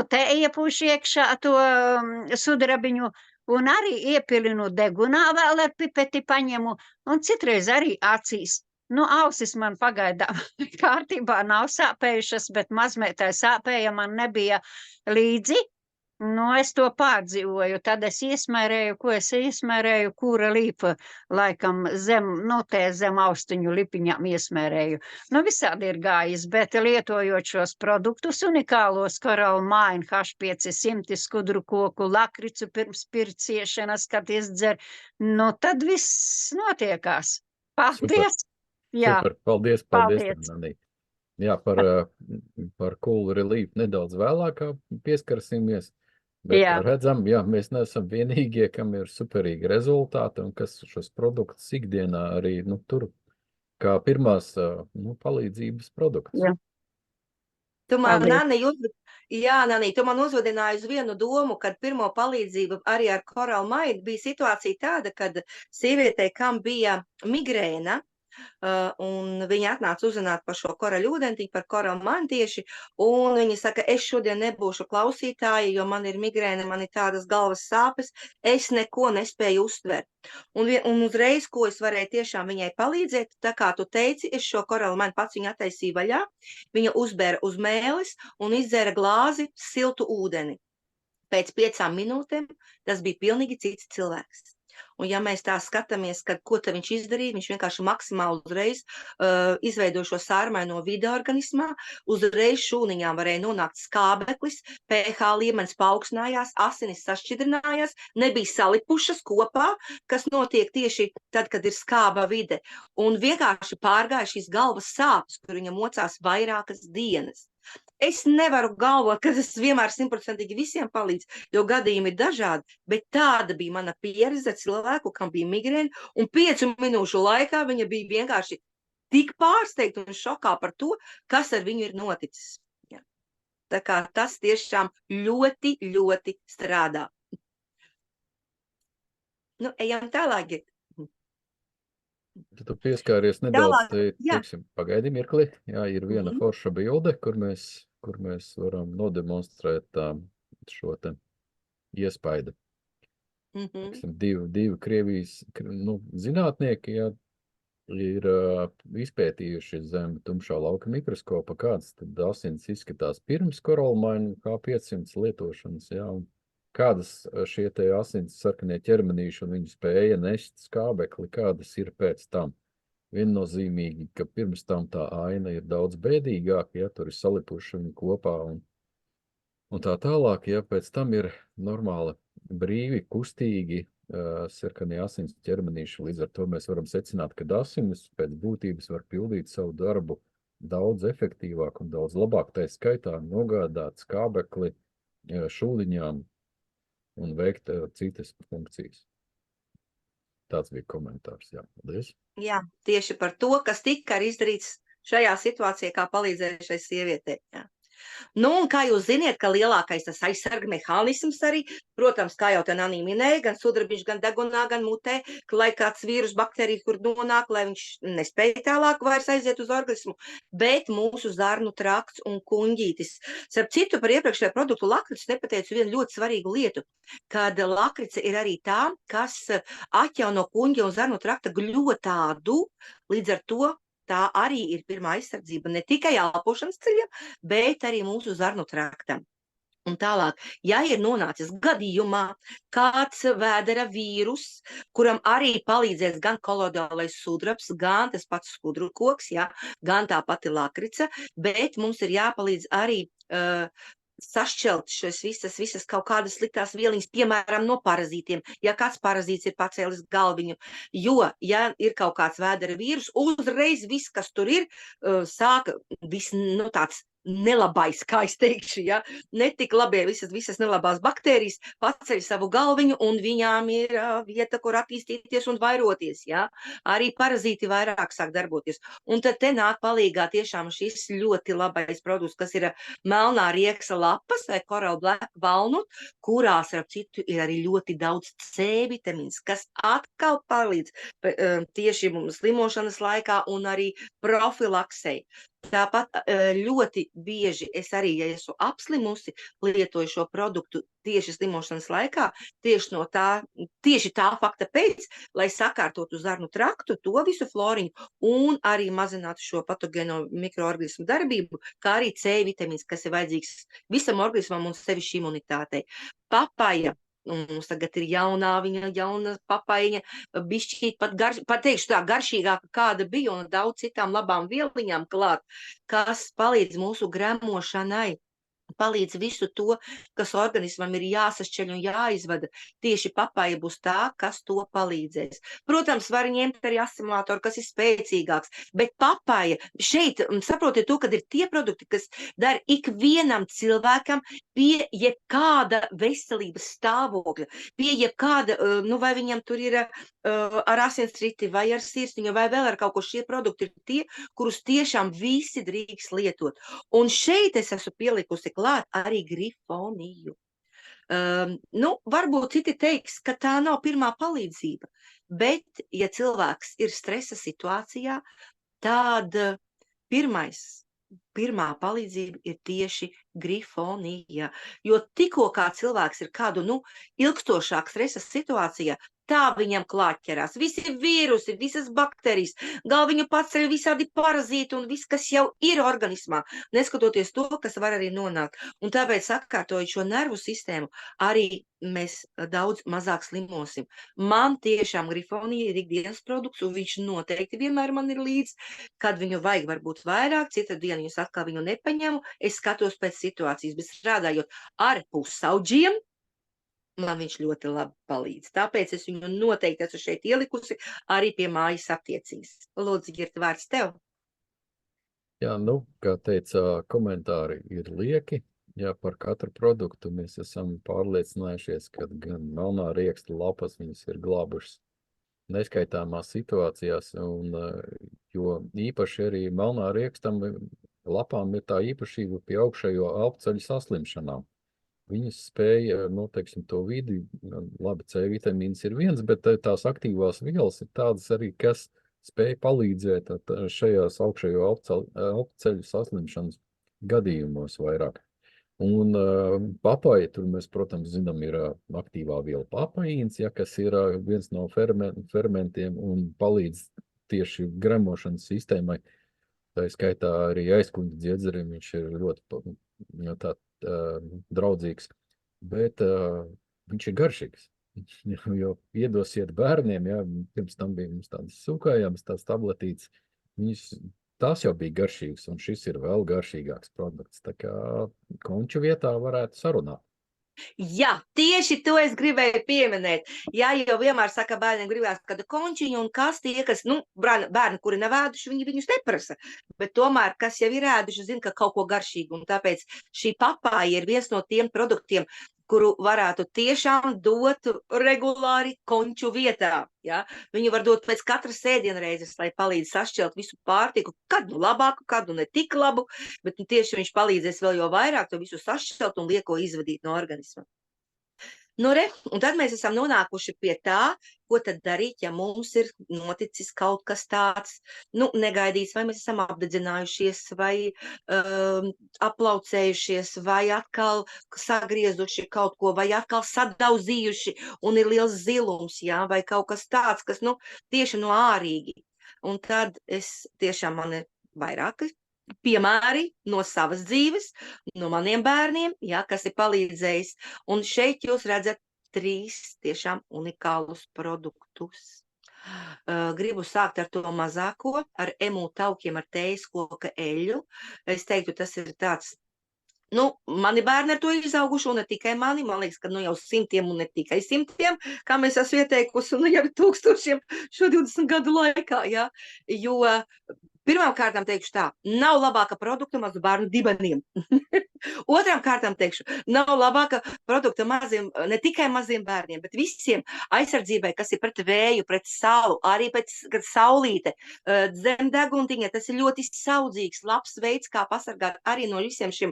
te iepūšu iekšā to sudrabiņu, un arī iepilinu degunā vēl ar pipeti paņemu, un citreiz arī acīs. Ausis man pagaidām kārtībā nav sāpējušas, bet mazmētai sāpēja man nebija līdzi. Es to pārdzīvoju, tad es iesmērēju, kūra līpa, laikam zem austiņu lipiņām iesmērēju. Visādi ir gājis, bet lietojot šos produktus, unikālos koralu mainu, H500, skudru koku, lakricu pirms pirciešanas, kad izdzer, tad viss notiekās. Paldies! Super, Jā. super. Paldies. Jā, par Cool Relief nedaudz vēlāk pieskarsimies. Bet redzam, mēs neesam vienīgie, kam ir superīgi rezultāti un kas šos produktus ikdienā arī tur kā pirmās palīdzības produkts. Jā. Tu man, Nani, tu man uzvadināji uz vienu domu, kad pirmo palīdzību arī ar koralu mainu bija situācija tāda, kad sievietei, kam bija migrēna, un viņa atnāca uzzināt par šo koraļu ūdentiņu, par koralu mainu tieši, un viņa saka, es šodien nebūšu klausītāja, jo man ir migrēna, man ir tādas galvas sāpes, es neko nespēju uztvert. Un uzreiz, ko es varēju tiešām viņai palīdzēt, tā kā tu teici, es šo koralu mainu pats viņu attaisīju vaļā, viņa uzbēra uz mēles un izdzēra glāzi siltu ūdeni. Pēc 5 minūtēm tas bija pilnīgi cits cilvēks. Un ja mēs tā skatāmies, ko te viņš izdarīja, viņš vienkārši maksimāli uzreiz izveido šo sārmaino vidi organismā, uzreiz šūniņām varēja nonākt skābeklis, pH līmenis paaugstinājās, asinis sašķidrinājās, nebija salipušas kopā, kas notiek tieši tad, kad ir skāba vide. Un vienkārši pārgāja šīs galvas sāpes, kur viņa mocās vairākas dienas. Es nevaru galvot, ka tas vienmēr 100% visiem palīdz, jo gadījumi ir dažādi, bet tāda bija mana pieredze cilvēku, kam bija migrēna, un 5 minūšu laikā viņa bija vienkārši tik pārsteigta un šokā par to, kas ar viņu ir noticis. Ja. Tā kā tas tiešām ļoti, ļoti strādā. Nu, ejam tālāk. Tu pieskāries nedaudz, teiksim, pagaidi mirkli. Jā, ir viena forša bilde, kur mēs varam nodemonstrēt šo te iespaidu. Teiksim, divi Krievijas zinātnieki, jā, ir izpētījuši zem tumšā lauka mikroskopa, kāds tad asins izskatās pirms korolmaina K500 lietošanas, jā, un kādas šie te asins sarkanie ķermenīši un viņi spēja nest skābekli, kādas ir pēc tam. Viennozīmīgi, ka pirms tam tā aina ir daudz bēdīgāka, ja tur ir salipuši viņi kopā un tā tālāk, ja pēc tam ir normāli brīvi, kustīgi sarkanie asins ķermenīši. Līdz ar to mēs varam secināt, ka asinis pēc būtības var pildīt savu darbu daudz efektīvāk un daudz labāk, tā skaitā nogādāt skābekli šūdiņām un veikt citas funkcijas. Tāds bija komentārs, jā. Paldies. Jā, tieši par to, kas tika izdarīts šajā situācijā, kā palīdzēja šai sievietei. Jā. Nu, un kā jūs ziniet, ka lielākais tas aizsarga mehānisms arī, protams, kā jau te Nanī minēja, gan sudrabiņš, gan degunā, gan mutē, ka lai kāds vīrus, bakterija, kur nonāk, lai viņš nespēja tālāk vairs aiziet uz organismu, bet mūsu zarnu trakts un kuņģītis. Starp citu, par iepriekšējo produktu lakricu nepateicu vienu ļoti svarīgu lietu, kad lakrica ir arī tā, kas atjauno kuņģa un zarnu trakta gļotādu, līdz ar to tā arī ir pirmā aizsardzība ne tikai elpošanas ceļam, bet arī mūsu zarnu traktam. Un tālāk, ja ir nonācis gadījumā kāds vēdera vīrus, kuram arī palīdzēs gan kolodālais sudrabs, gan tas pats skudru koks, ja, gan tā pati lakrica, bet mums ir jāpalīdz arī sašķelt šīs visas kaut kādas sliktās vieliņas, piemēram, no parazītiem, ja kāds parazīts ir pacēlis galviņu, jo, ja ir kaut kāds vēdera vīrus, uzreiz viss, kas tur ir, sāka tāds nelabais, kā es teikšu, ja, netik labie visas nelabās baktērijas paceļ savu galviņu, un viņām ir vieta, kur attīstīties un vairoties, ja, arī parazīti vairāk sāk darboties. Un tad te nāk palīgā tiešām šis ļoti labais produkts, kas ir melnā rieksa lapas vai Coral Black Walnut, kurās, ar citu, ir arī ļoti daudz C vitamīns, kas atkal palīdz tieši slimošanas laikā un arī profilaksei. Tāpat ļoti bieži es arī, ja esmu apslimusi, lietoju šo produktu tieši slimošanas laikā, tieši tā fakta pēc, lai sakārtotu zarnu traktu, to visu floriņu un arī mazinātu šo patogēno mikroorganismu darbību, kā arī C vitamīns, kas ir vajadzīgs visam organismam un sevišķi imunitātei. Papaja. Un mums tagad ir jauna papaiņa, bišķīt pat teikšu tā garšīgāka, kāda bija, un daudz citām labām vieliņām klāt, kas palīdz mūsu gremošanai, palīdz visu to, kas organismam ir jāsašķeļ un jāizvada. Tieši papaja būs tā, kas to palīdzēs. Protams, var ņemt arī asimilātoru, kas ir spēcīgāks, bet papaja šeit, saprotiet to, kad ir tie produkti, kas dara ikvienam cilvēkam pie jebkāda veselības stāvokļa, pie jebkāda, vai viņam tur ir ar asinsriti vai ar sirsniņu vai vēl ar kaut ko, šie produkti ir tie, kurus tiešām visi drīkst lietot. Un šeit es esmu pielikusi klāt arī grifoniju. Varbūt citi teiks, ka tā nav pirmā palīdzība, bet, ja cilvēks ir stresa situācijā, tad pirmā palīdzība ir tieši grifonija, jo tikko kā cilvēks ir kādu, ilgstošāk stresa situācijā, tā viņam klātķerās. Visi vīrusi, visas bakterijas, galviņu paceļ visādi parazīti un viss, kas jau ir organismā, neskatoties to, kas var arī nonākt. Un tāpēc, sakārtojot šo nervu sistēmu, arī mēs daudz mazāk slimosim. Man tiešām grifonija ir ikdienas produkts, un viņš noteikti vienmēr man ir līdz, kad viņu vajag varbūt vairāk, citu dienu es atkal viņu nepaņemu, es skatos pēc situācijas, bet strādājot ar pusauģiem, man viņš ļoti labi palīdz. Tāpēc es viņu noteikti esmu šeit ielikusi arī pie mājas aptiecības. Lūdzu, Girta, vārds tev. Jā, nu, kā teica, komentāri ir lieki. Jā, par katru produktu mēs esam pārliecinājušies, ka gan melnā rieksta lapas viņas ir glābušas neskaitāmās situācijās, jo īpaši arī melnā riekstam lapām ir tā īpašība pie augšējo elpceļu saslimšanām. Viņas spēja, nu, teiksim, to vidi, labi, C vitamīns ir viens, bet tās aktīvās vielas ir tādas arī, kas spēja palīdzēt šajās augšējo elpceļu saslimšanas gadījumos vairāk. Un papaja, tur mēs, protams, zinām, ir aktīvā viela papaīns, ja, kas ir viens no fermentiem un palīdz tieši gremošanas sistēmai. Tā skaitā arī aizkuņa dziedzerim viņš ir ļoti draudzīgs, bet viņš ir garšīgs. Jo iedosiet bērniem, ja, pirms tam bija mums tādas sūkājāmas, tās tabletītes, tās jau bija garšīgas, un šis ir vēl garšīgāks produkts. Tā kā konču vietā varētu sarunāt. Jā, tieši to es gribēju pieminēt. Jā, jau vienmēr saka, bērniem gribās kādu končiņu, un kas tie, kas, nu, bērni, kuri nav ēduši, viņi viņus neprasa. Bet tomēr, kas jau ir ēduši, zina, ka kaut ko garšīgu, un tāpēc šī papāja ir viens no tiem produktiem, kuru varētu tiešām dot regulāri konču vietā. Ja? Viņu var dot pēc katras ēdienreizes, lai palīdz sašķelt visu pārtiku, kādu labāku, kādu ne tik labu, bet tieši viņš palīdzēs vēl jo vairāk to visu sašķelt un lieko izvadīt no organisma. Nu, un tad mēs esam nonākuši pie tā, ko tad darīt, ja mums ir noticis kaut kas tāds, nu, negaidīts, vai mēs esam apdedzinājušies, vai aplaucējušies, vai atkal sagriezuši kaut ko, vai atkal sadauzījuši, un ir liels zilums, jā, vai kaut kas tāds, kas, nu, tieši no ārīgi. Un tad tiešām man ir vairāki piemēri no savas dzīves, no maniem bērniem, jā, kas ir palīdzējis. Un šeit jūs redzat 3 tiešām unikālus produktus. Gribu sākt ar to mazāko, ar emu taukiem, ar tējas koka eļļu. Es teiktu, tas ir tāds, nu, mani bērni ar to izauguši, un ne tikai mani, man liekas, ka nu jau 100 un ne tikai 100, kā mēs esam ieteikusi, un nu jau 1000 šo 20 gadu laikā, jā, jo pirmām kārtām teikšu tā, nav labāka produkta mazu bērnu dibeniem. Otrām kārtām teikšu, nav labāka produkta maziem, ne tikai maziem bērniem, bet visiem aizsardzībai, kas ir pret vēju, pret saulu, arī pēc saulīte, zem deguntiņa, tas ir ļoti saudzīgs, labs veids, kā pasargāt arī no visiem šiem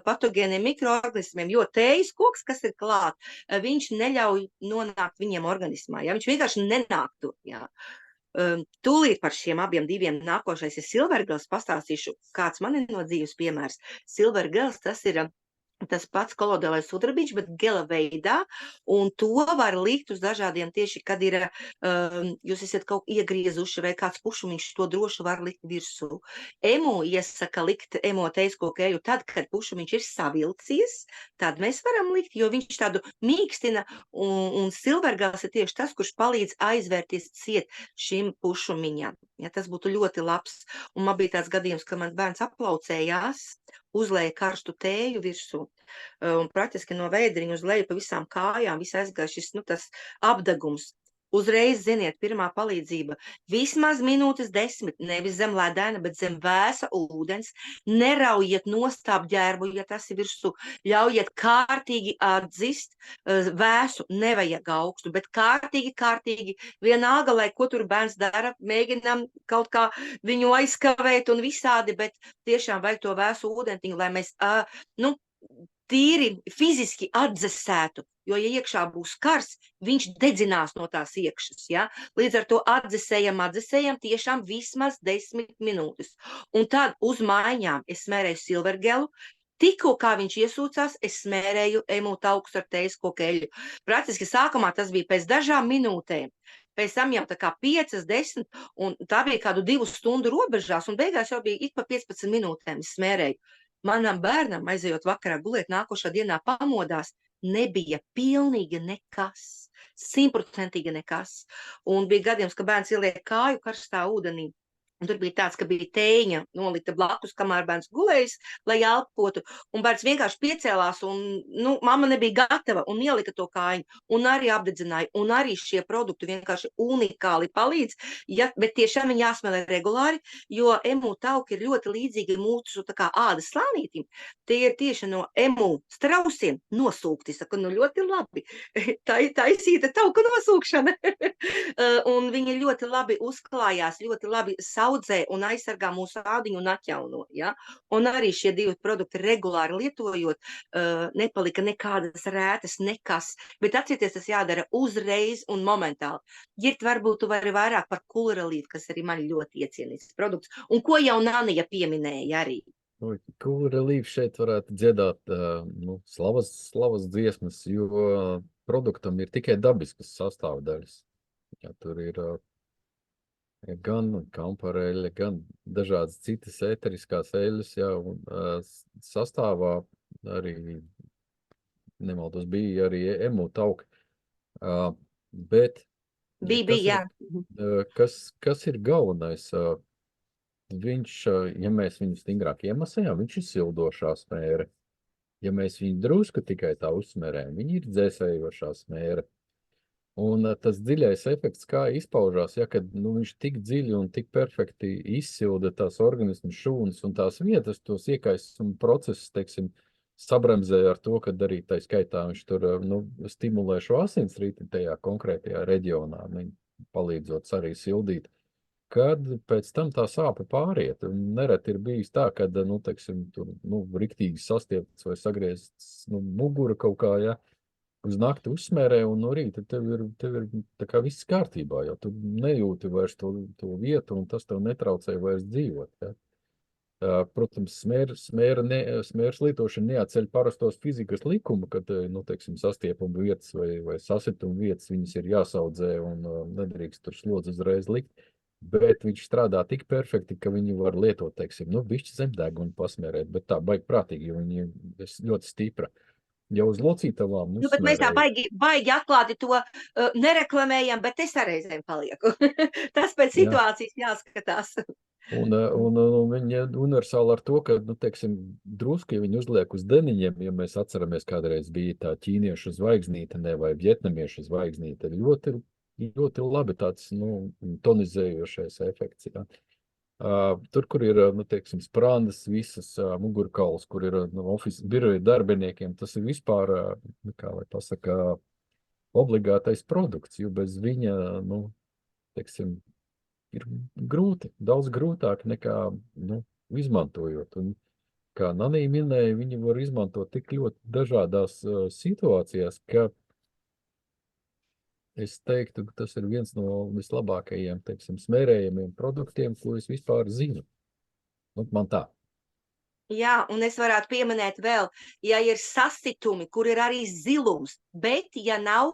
patogēniem mikroorganismiem, jo tējas koks, kas ir klāt, viņš neļauj nonākt viņiem organismā, ja? Viņš vienkārši nenāk tur, jā. Tūlīt par šiem abiem diviem nākošais ir silvergels, pastāstīšu, kāds man ir no dzīves piemērs. Silvergels, tas ir tas pats kolodālais sudrabiņš, bet gela veidā, un to var likt uz dažādiem tieši, kad ir, jūs esat kaut iegriezuši vai kāds pušumiņš, to droši var likt virsū. Emu iesaka likt teisko eļu tad, kad pušumiņš ir savilcies, tad mēs varam likt, jo viņš tādu mīkstina, un silvergels ir tieši tas, kurš palīdz aizvērties ciet šim pušumiņam. Ja, tas būtu ļoti labs, un man bija tāds gadījums, ka mans bērns aplaucējās, uzlēja karstu tēju virsū, un praktiski no vēdriņa uz leju pa visām kājām, viss aizgāja šis, nu, tas apdegums. Uzreiz, ziniet, pirmā palīdzība, vismaz minūtes 10, nevis zem ledēna, bet zem vēsa ūdens, neraujiet nostāp ģērbu, ja tas ir virsū, ļaujiet kārtīgi atdzist, vēsu nevajag augstu, bet kārtīgi, vienalga, lai ko tur bērns dara, mēģinām kaut kā viņu aizkavēt un visādi, bet tiešām vajag to vēsu ūdentiņu, lai mēs, nu, tīri fiziski atdzesētu, jo, ja iekšā būs kars, viņš dedzinās no tās iekšas, ja? Līdz ar to atdzesējam tiešām vismaz 10 minūtes. Un tad uz maiņām es smērēju silvergelu, tikko kā viņš iesūcās, es smērēju emu taukus ar tējas koka eļļu. Praktiski sākumā tas bija pēc dažām minūtēm. Pēc tam jau tā kā 5, 10, un tā bija kādu 2 stundu robežās, un beigās jau bija ik pa 15 minūtēm es smērēju. Manam bērnam, aizejot vakarā gulēt, nākošā dienā pamodās, nebija pilnīgi nekas, 100% nekas. Un bija gadījums, ka bērns ieliek kāju karstā ūdenī. Un tur bija tāds, ka bija tēņa nolikta blakus, kamēr bērns gulējis, lai elpotu. Un bērns vienkārši piecēlās un, mamma nebija gatava un ielika to kājiņu un arī apdedzināja. Un arī šie produkti vienkārši unikāli palīdz, bet tiešām viņi jāsmelē regulāri, jo emu tauki ir ļoti līdzīgi mūsu tā kā ādas slānītim. Tie ir tieši no emu strausiem nosūkti. Saka, ļoti labi. Taisīta tauku nosūkšana. Un viņi ļoti labi uzklājās, ļoti labi audzē un aizsargā mūsu ādiņu un atjauno, ja? Un arī šie divi produkti regulāri lietojot, nepalika nekādas rētas, nekas, bet atcerieties, tas jādara uzreiz un momentāli. Girt, varbūt tu vari vairāk par Cool-Relief, kas arī man ļoti iecienīts produkts, un ko jau Nanija pieminēja arī. Cool-Relief šeit varētu dziedāt slavas dziesmas, jo produktam ir tikai dabiskas sastāvdaļas. Ja, tur ir gan kampareļa, gan dažādas citas ēteriskās eļas, jā, un sastāvā arī, nemaldos, bija arī emu tauki. Bet Bija, kas ir galvenais? Viņš, ja mēs viņu stingrāk iemasējām, viņš ir sildošā smēre. Ja mēs viņu drusku tikai tā uzsmērējam, viņi ir dzēsējošā smēre. Un tas dziļais efekts, kā izpaužās, ja, kad viņš tik dziļi un tik perfekti izsilda tās organismu šūnas un tās vietas, tos iekaisuma procesus, teiksim, sabremzē ar to, kad arī tai skaitā viņš tur stimulē šo asinsriti tajā konkrētajā reģionā, palīdzot arī sildīt, kad pēc tam tā sāpe pāriet. Un nereti ir bijis tā, kad, teiksim, tur, riktīgi sastiepts vai sagriezts, mugura kaut kā, ja, uz nakti uzsmērē, un no rīta tev ir tā kā viss kārtībā, jo tu nejūti vairs to vietu, un tas tev netraucē vairs dzīvot. Ja? Protams, smēras lietošana neatceļ parastos fizikas likumu, kad, teiksim, sastiepuma vietas vai sasituma vietas, viņas ir jāsaudzē un nedrīkst tur slodzi uzreiz likt, bet viņš strādā tik perfekti, ka viņi var lietot, teiksim, bišķi zemdegunu pasmērēt, bet tā baigi prātīgi, jo viņi ir ļoti stipra. Jau uz locītavām bet mēs tā baigi atklāti to nereklamējam, bet es reizēm palieku. Tas pēc situācijas jāskatās. Un viņa universāli ar to, ka, teiksim, drusku, ja viņi uzliek uz deniņiem, ja mēs atceramies, kādreiz bija tā ķīniešu zvaigznīte, vai vietnamiešu zvaigznīte, ļoti, ļoti labi tāds, tonizējošais efekts, jā. Tur, kur ir, teiksim, sprandas, visas mugurkauls, kur ir office biroja darbiniekiem, tas ir vispār, kā lai pasaka, obligātais produkts, jo bez viņa, teiksim, ir grūti, daudz grūtāk nekā, izmantojot. Un, kā Nanija minēja, viņi var izmantot tik ļoti dažādās situācijās, ka es teiktu, ka tas ir viens no vislabākajiem, teiksim, smērējumiem produktiem, ko es vispār zinu. Man tā. Jā, un es varētu pieminēt vēl, ja ir sasitumi, kur ir arī zilums, bet ja nav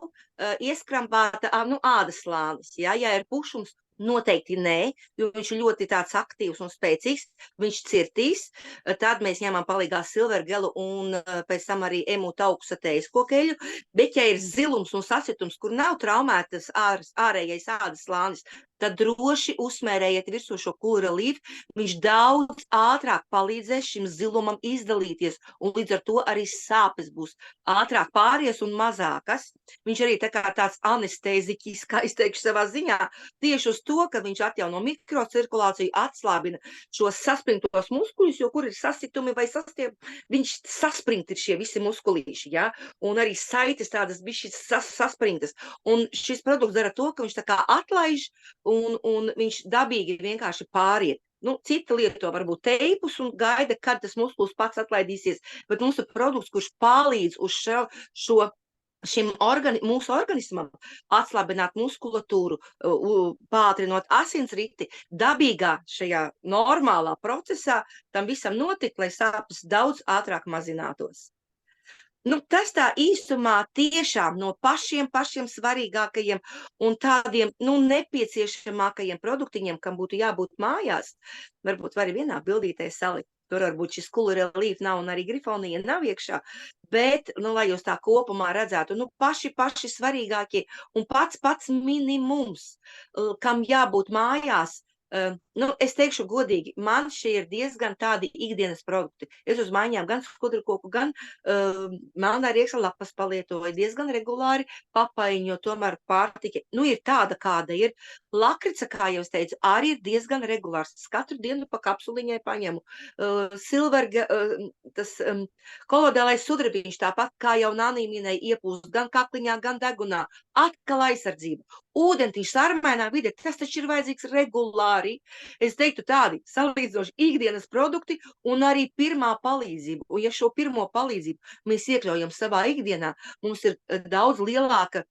ieskrambāta ādas slānis, ja ir pušums, noteikti nē, jo viņš ir ļoti tāds aktīvs un spēcīgs, viņš cirtīs, tad mēs ņemam palīgā silvergelu un pēc tam arī emu tauku satējas kokeļu, bet ja ir zilums un sasitums, kur nav traumētas ārējais ādas slānis, tad droši uzsmērējiet virsū šo Cool-Relief, viņš daudz ātrāk palīdzēs šim zilumam izdalīties, un līdz ar to arī sāpes būs ātrāk pāries un mazākas. Viņš arī tā kā tāds anestēziķis, kā es teikšu savā ziņā, tieši uz to, ka viņš atjauno mikrocirkulāciju, atslābina šos saspringtos muskuļus, jo kur ir sasitumi vai viņš saspringt ir šie visi muskulīši, ja? Un arī saites tādas bišķis saspringtas. Un šis produkts dara to, ka viņš tā kā atlaiž un viņš dabīgi vienkārši pāriet. Cita lieto varbūt teipus un gaida, kad tas muskulis pats atlaidīsies, bet mums ir produkts, kurš palīdz uz mūsu organismam atslābināt muskulatūru, pātrinot asinsriti, dabīgā šajā normālā procesā tam visam notikt, lai sāpes daudz ātrāk mazinātos. Tas tā īsumā tiešām no pašiem svarīgākajiem un tādiem, nepieciešamākajiem produktiņiem, kam būtu jābūt mājās, varbūt var vienā bildītē salikt. Tur varbūt šis Cool-Relief nav un arī Grifonija nav iekšā, bet, lai jūs tā kopumā redzētu, paši svarīgākie un pats minimums, kam jābūt mājās, Es teikšu godīgi, man šie ir diezgan tādi ikdienas produkti. Es uz maiņām gan skudrkoku, gan melnā rieksa lapas palietoju diezgan regulāri, papaiņu, jo tomēr pārtika, ir tāda, kāda ir. Lakrica, kā jau es teicu, arī ir diezgan regulārs. Es katru dienu pa kapsuliņai paņemu. Silverga, tas kolodēlais sudrabiņš, tāpat kā jau Nanī minēja, iepūst gan kakliņā, gan degunā. Atkal aizsardzība. Ūdentiņš sarmainā vide, tas taču ir vajadzīgs regulāri. Es teiktu tādi salīdzinoši ikdienas produkti un arī pirmā palīdzība. Un ja šo pirmo palīdzību mēs iekļaujam savā ikdienā, mums ir daudz lielāka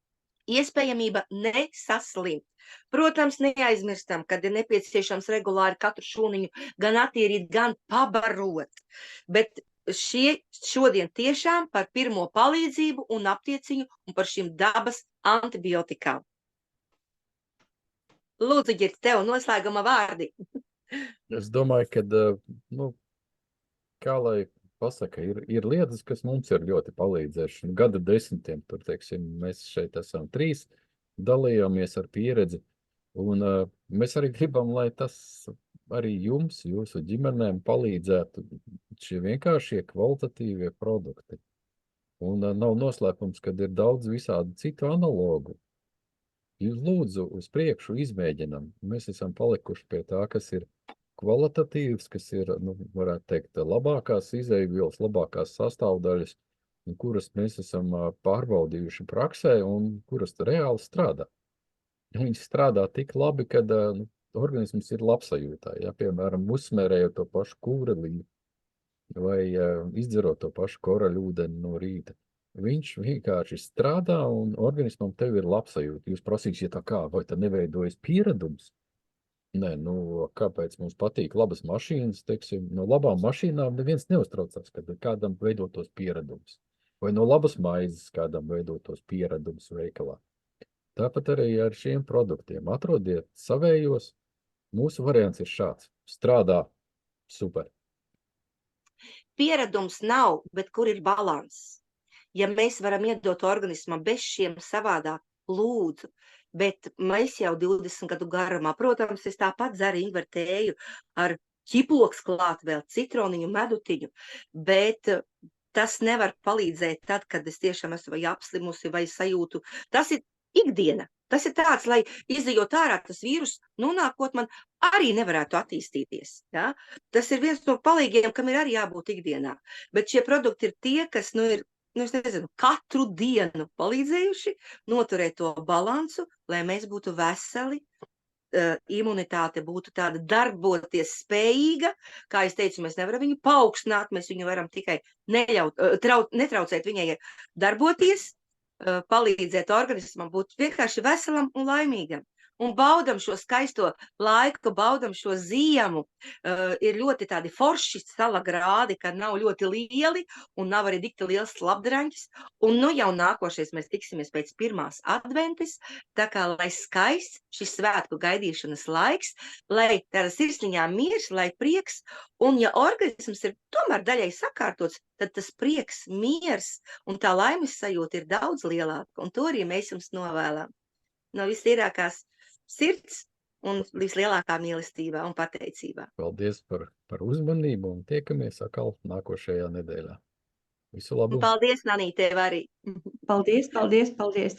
iespējamība nesaslimt. Protams, neaizmirstam, kad ir nepieciešams regulāri katru šūniņu gan attīrīt, gan pabarot. Bet šodien tiešām par pirmo palīdzību un aptieciņu un par šīm dabas antibiotikām. Lūdzu, Girts, tev noslēguma vārdi. Es domāju, ka, kā lai pasaka, ir lietas, kas mums ir ļoti palīdzējuši. Gada desmitiem, tur, teiksim, mēs šeit esam 3, dalījāmies ar pieredzi, un mēs arī gribam, lai tas arī jums, jūsu ģimenēm palīdzētu šie vienkāršie kvalitatīvie produkti. Un nav noslēpums, kad ir daudz visādi citu analogu. Jūs lūdzu uz priekšu izmēģinam. Mēs esam palikuši pie tā, kas ir kvalitatīvs, kas ir, varētu teikt, labākās izejvielas, labākās sastāvdaļas, kuras mēs esam pārbaudījuši praksē un kuras reāli strādā. Viņas strādā tik labi, kad organisms ir labsajūtā. Ja, piemēram, uzsmērējot to pašu kūrelīju vai izdzerot to pašu koraļūdeni no rīta. Viņš vienkārši strādā un organismam tev ir labsajūta. Jūs prasīsiet tā kā, vai tad neveidojas pieredums? Nē, kāpēc mums patīk labas mašīnas, teiksim, no labām mašīnām neviens neuztraucās, kad kādam veidotos pieredums. Vai no labas maizes kādam veidotos pieredums veikalā. Tāpat arī ar šiem produktiem. Atrodiet savējos. Mūsu variants ir šāds. Strādā super. Pieredums nav, bet kur ir balans? Ja mēs varam iedot organismam bez šiem savādāk, lūdzu, bet mēs jau 20 gadu garumā, protams, es tāpat dzeru invertēju ar ķiploks klāt vēl citroniņu, medutiņu, bet tas nevar palīdzēt tad, kad es tiešām esmu vai apslimusi vai sajūtu. Tas ir ikdiena. Tas ir tāds, lai izejot ārā tas vīrus, nākot man arī nevarētu attīstīties. Ja? Tas ir viens no palīgiem, kam ir arī jābūt ikdienā. Bet šie produkti ir tie, kas ir, es nezinu, katru dienu palīdzējuši noturēt to balansu, lai mēs būtu veseli, imunitāte būtu tāda darboties spējīga. Kā es teicu, mēs nevaram viņu paaugstināt, mēs viņu varam tikai netraucēt viņai darboties, palīdzēt organismam būt vienkārši veselam un laimīgam. Un baudam šo skaisto laiku, baudam šo ziemu. Ir ļoti tādi forši sala grādi, kad nav ļoti lieli un nav arī dikti liels slapdraņķis. Un jau nākošais mēs tiksimies pēc pirmās adventis, tā kā lai skaists šis svētku gaidīšanas laiks, lai tāda sirsniņā miers, lai prieks. Un ja organisms ir tomēr daļai sakārtots, tad tas prieks, miers un tā laimes sajūta ir daudz lielāka. Un to arī mēs jums novēlam. No vistīrākās sirds un vislielākā mīlestībā un pateicībā. Paldies par uzmanību un tiekamies atkal nākošajā nedēļā. Visu labu! Un paldies, Nanī, tev arī! Paldies, paldies, paldies!